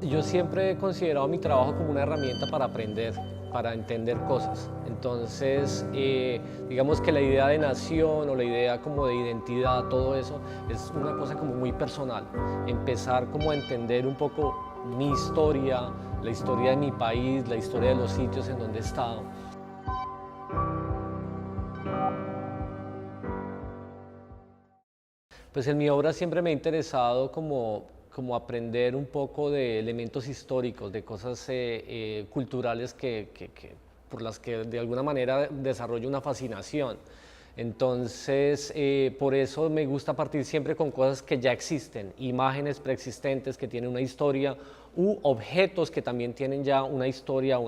Yo siempre he considerado mi trabajo como una herramienta para aprender, para entender cosas. Entonces, digamos que la idea de nación o la idea como de identidad, todo eso, es una cosa como muy personal. Empezar como a entender un poco mi historia, la historia de mi país, la historia de los sitios en donde he estado. Pues en mi obra siempre me ha interesado como aprender un poco de elementos históricos, de cosas culturales por las que de alguna manera desarrollo una fascinación. Entonces, por eso me gusta partir siempre con cosas que ya existen, imágenes preexistentes que tienen una historia u objetos que también tienen ya una historia,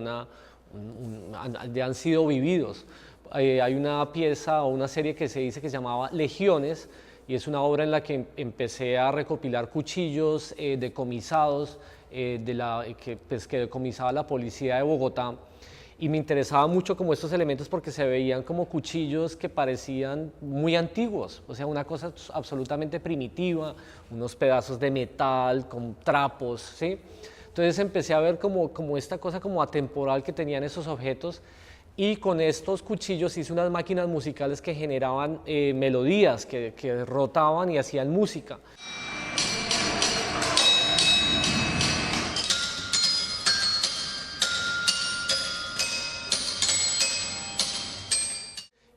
ya han sido vividos. Hay una pieza o una serie que se dice que se llamaba Legiones, y es una obra en la que empecé a recopilar cuchillos decomisados que decomisaba la policía de Bogotá, y me interesaba mucho como estos elementos porque se veían como cuchillos que parecían muy antiguos, o sea, una cosa absolutamente primitiva, unos pedazos de metal con trapos, ¿sí? Entonces empecé a ver como esta cosa como atemporal que tenían esos objetos, y con estos cuchillos hice unas máquinas musicales que generaban melodías, que rotaban y hacían música.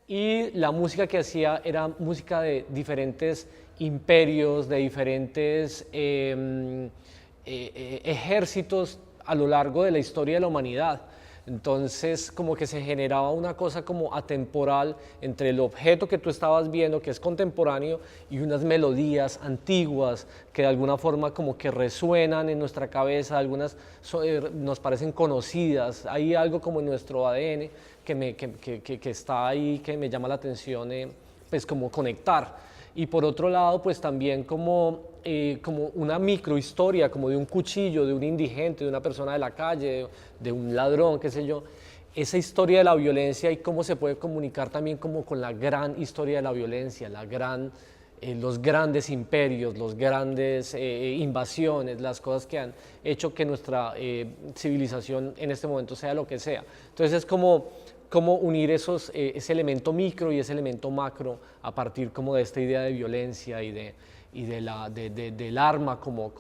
Y la música que hacía era música de diferentes imperios, de diferentes ejércitos a lo largo de la historia de la humanidad. Entonces, como que se generaba una cosa como atemporal entre el objeto que tú estabas viendo, que es contemporáneo, y unas melodías antiguas que de alguna forma como que resuenan en nuestra cabeza, algunas nos parecen conocidas. Hay algo como en nuestro ADN que está ahí, que me llama la atención, pues como conectar. Y por otro lado, pues también como una microhistoria, como de un cuchillo, de un indigente, de una persona de la calle, de un ladrón, qué sé yo. Esa historia de la violencia y cómo se puede comunicar también como con la gran historia de la violencia, los grandes imperios, las grandes invasiones, las cosas que han hecho que nuestra civilización en este momento sea lo que sea. Entonces es como unir ese elemento micro y ese elemento macro a partir como de esta idea de violencia del arma como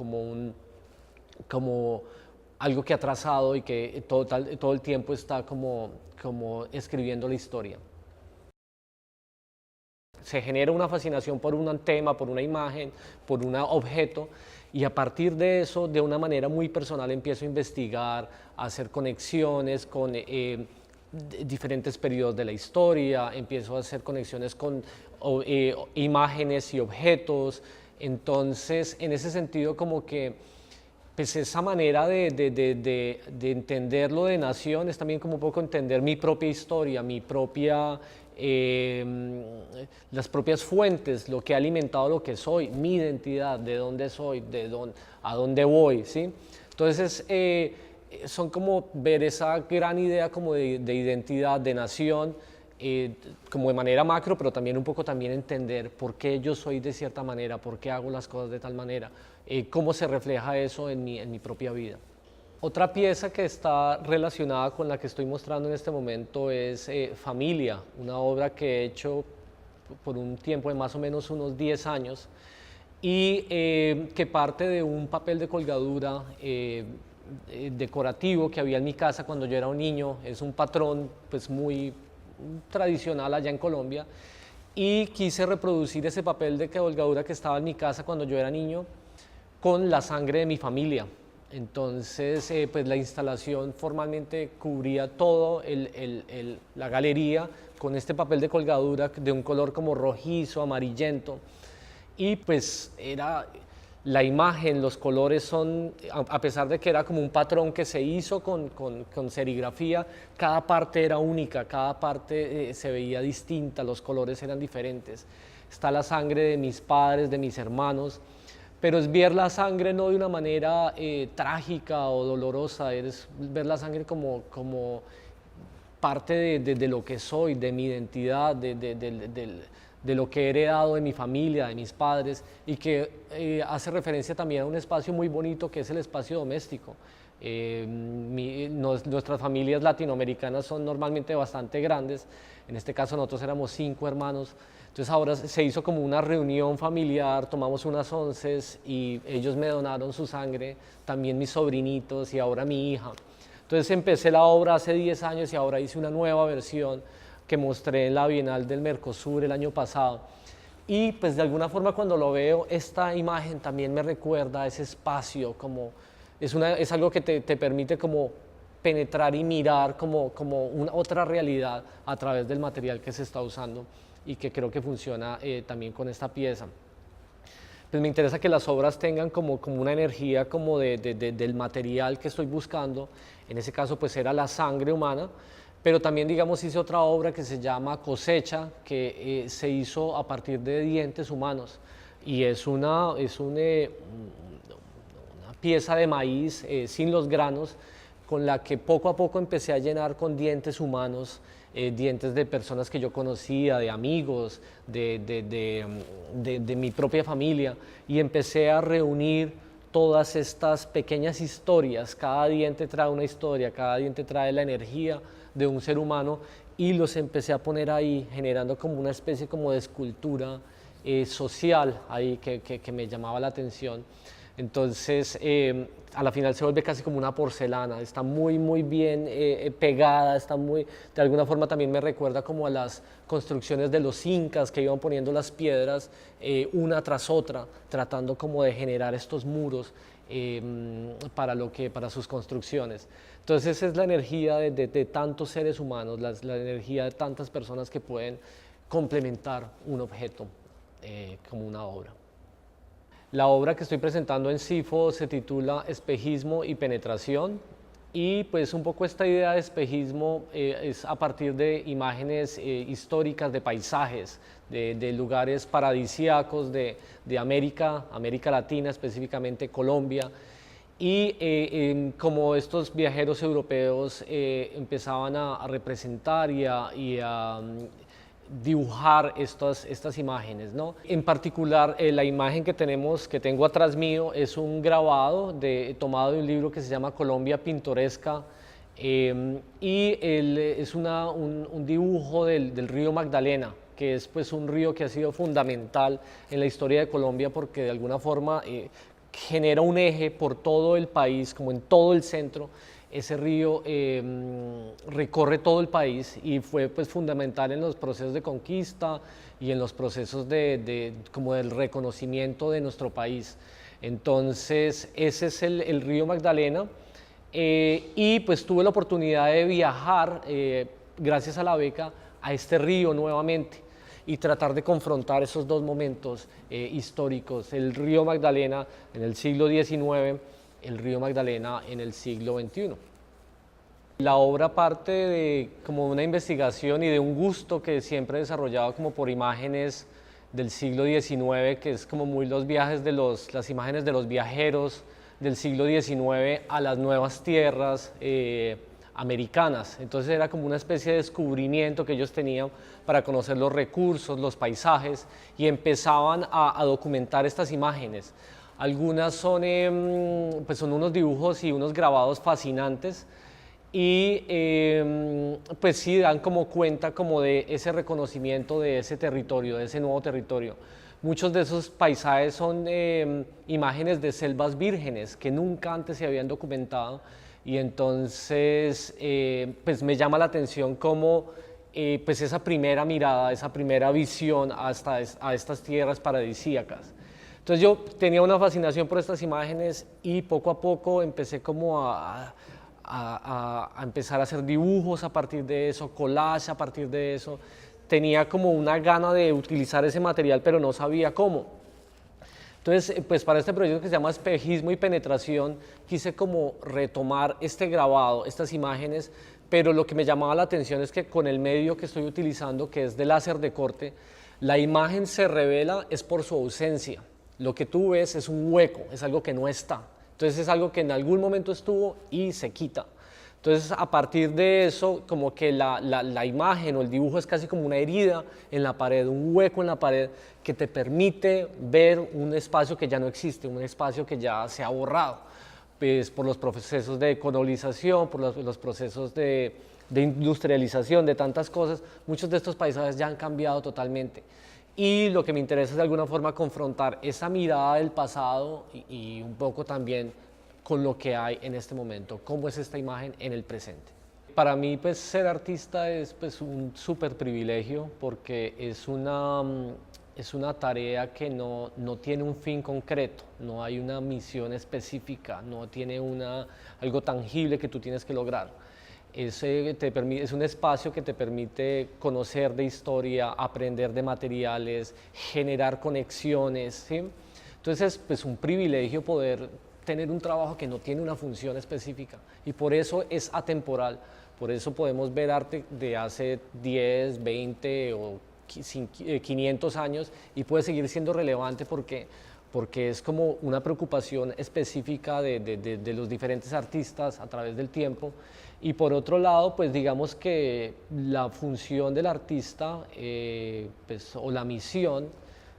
algo que ha trazado y que todo el tiempo está como escribiendo la historia. Se genera una fascinación por un tema, por una imagen, por un objeto, y a partir de eso, de una manera muy personal, empiezo a investigar, a hacer conexiones con diferentes periodos de la historia, empiezo a hacer conexiones con imágenes y objetos. Entonces, en ese sentido, como que pues esa manera de entenderlo de nación es también como un poco entender mi propia historia, las propias fuentes, lo que ha alimentado lo que soy, mi identidad, de dónde soy, a dónde voy, ¿sí? Entonces, son como ver esa gran idea como de identidad, de nación, como de manera macro, pero también un poco también entender por qué yo soy de cierta manera, por qué hago las cosas de tal manera, cómo se refleja eso en mi propia vida. Otra pieza que está relacionada con la que estoy mostrando en este momento es Familia, una obra que he hecho por un tiempo de más o menos unos 10 años, y que parte de un papel de colgadura decorativo que había en mi casa cuando yo era un niño. Es un patrón pues muy tradicional allá en Colombia, y quise reproducir ese papel de colgadura que estaba en mi casa cuando yo era niño con la sangre de mi familia. Entonces, pues la instalación formalmente cubría todo la galería con este papel de colgadura de un color como rojizo, amarillento, y pues era la imagen, los colores son, a pesar de que era como un patrón que se hizo con serigrafía, cada parte era única, cada parte se veía distinta, los colores eran diferentes. Está la sangre de mis padres, de mis hermanos, pero es ver la sangre no de una manera trágica o dolorosa, es ver la sangre como parte de lo que soy, de mi identidad, de lo que he heredado de mi familia, de mis padres, y que hace referencia también a un espacio muy bonito que es el espacio doméstico. Nuestras familias latinoamericanas son normalmente bastante grandes, en este caso nosotros éramos 5 hermanos, entonces ahora se hizo como una reunión familiar, tomamos unas onces y ellos me donaron su sangre, también mis sobrinitos y ahora mi hija. Entonces empecé la obra hace 10 años y ahora hice una nueva versión que mostré en la Bienal del Mercosur el año pasado. Y pues de alguna forma cuando lo veo, esta imagen también me recuerda a ese espacio, como es algo que te permite como penetrar y mirar como una otra realidad a través del material que se está usando y que creo que funciona también con esta pieza. Pues me interesa que las obras tengan como una energía como del material que estoy buscando. En ese caso pues era la sangre humana, pero también digamos hice otra obra que se llama Cosecha, que se hizo a partir de dientes humanos y es una pieza de maíz sin los granos, con la que poco a poco empecé a llenar con dientes humanos, dientes de personas que yo conocía, de amigos, de mi propia familia, y empecé a reunir todas estas pequeñas historias. Cada diente trae una historia, cada diente trae la energía de un ser humano, y los empecé a poner ahí, generando como una especie como de escultura social ahí que me llamaba la atención. Entonces, a la final se vuelve casi como una porcelana, está muy bien pegada, de alguna forma también me recuerda como a las construcciones de los incas que iban poniendo las piedras una tras otra, tratando como de generar estos muros para sus construcciones. Entonces, esa es la energía de tantos seres humanos, la energía de tantas personas que pueden complementar un objeto como una obra. La obra que estoy presentando en SIFO se titula Espejismo y Penetración, y pues un poco esta idea de espejismo es a partir de imágenes históricas, de paisajes, de lugares paradisíacos de América Latina, específicamente Colombia, y como estos viajeros europeos empezaban a representar y a dibujar estas imágenes, ¿no? En particular, la imagen que tengo atrás mío es un grabado tomado de un libro que se llama Colombia Pintoresca, y es un dibujo del río Magdalena, que es pues un río que ha sido fundamental en la historia de Colombia porque de alguna forma genera un eje por todo el país, como en todo el centro. Ese río recorre todo el país y fue pues fundamental en los procesos de conquista y en los procesos como del reconocimiento de nuestro país. Entonces ese es el río Magdalena, y pues tuve la oportunidad de viajar gracias a la beca a este río nuevamente y tratar de confrontar esos dos momentos históricos, el río Magdalena en el siglo XIX, el río Magdalena en el siglo XXI. La obra parte de como una investigación y de un gusto que siempre he desarrollado como por imágenes del siglo XIX, que es como muy los viajes las imágenes de los viajeros del siglo XIX a las nuevas tierras americanas. Entonces era como una especie de descubrimiento que ellos tenían para conocer los recursos, los paisajes, y empezaban a documentar estas imágenes. Algunas son unos dibujos y unos grabados fascinantes, y pues sí dan como cuenta como de ese reconocimiento de ese territorio, de ese nuevo territorio. Muchos de esos paisajes son imágenes de selvas vírgenes que nunca antes se habían documentado, y entonces pues me llama la atención cómo pues esa primera mirada, esa primera visión a estas tierras paradisíacas. Entonces yo tenía una fascinación por estas imágenes y poco a poco empecé como a empezar a hacer dibujos a partir de eso, collage a partir de eso. Tenía como una gana de utilizar ese material, pero no sabía cómo. Entonces, pues para este proyecto que se llama Espejismo y Penetración, quise como retomar este grabado, estas imágenes, pero lo que me llamaba la atención es que con el medio que estoy utilizando, que es de láser de corte, la imagen se revela es por su ausencia. Lo que tú ves es un hueco, es algo que no está. Entonces es algo que en algún momento estuvo y se quita. Entonces, a partir de eso, como que la imagen o el dibujo es casi como una herida en la pared, un hueco en la pared que te permite ver un espacio que ya no existe, un espacio que ya se ha borrado, pues, por los procesos de colonización, por los procesos de industrialización, de tantas cosas. Muchos de estos paisajes ya han cambiado totalmente. Y lo que me interesa es de alguna forma confrontar esa mirada del pasado y un poco también con lo que hay en este momento, cómo es esta imagen en el presente. Para mí, pues, ser artista es, pues, un súper privilegio porque es una tarea que no tiene un fin concreto, no hay una misión específica, no tiene algo tangible que tú tienes que lograr. Es un espacio que te permite conocer de historia, aprender de materiales, generar conexiones, ¿sí? Entonces, pues, un privilegio poder tener un trabajo que no tiene una función específica y por eso es atemporal, por eso podemos ver arte de hace 10, 20 o 500 años y puede seguir siendo relevante porque es como una preocupación específica de los diferentes artistas a través del tiempo. Y por otro lado, pues digamos que la función del artista pues, o la misión,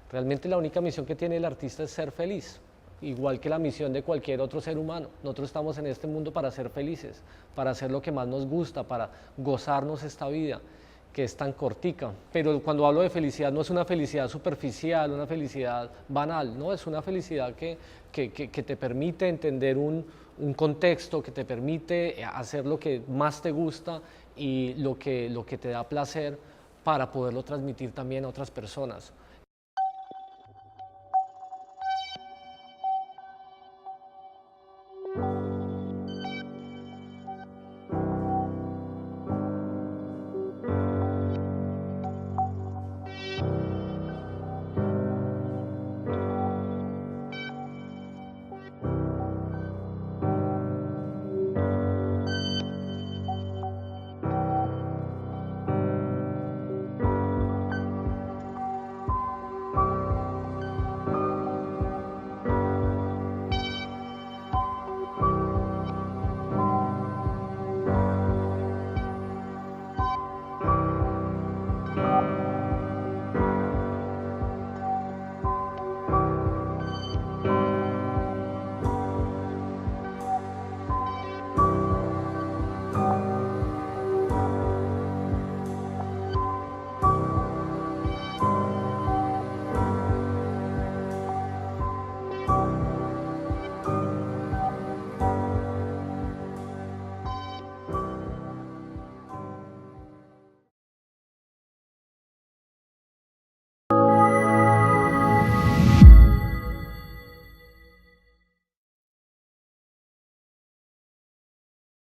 realmente la única misión que tiene el artista es ser feliz, igual que la misión de cualquier otro ser humano. Nosotros estamos en este mundo para ser felices, para hacer lo que más nos gusta, para gozarnos esta vida que es tan cortica. Pero cuando hablo de felicidad no es una felicidad superficial, una felicidad banal, no, es una felicidad que te permite entender un contexto, que te permite hacer lo que más te gusta y lo que te da placer para poderlo transmitir también a otras personas.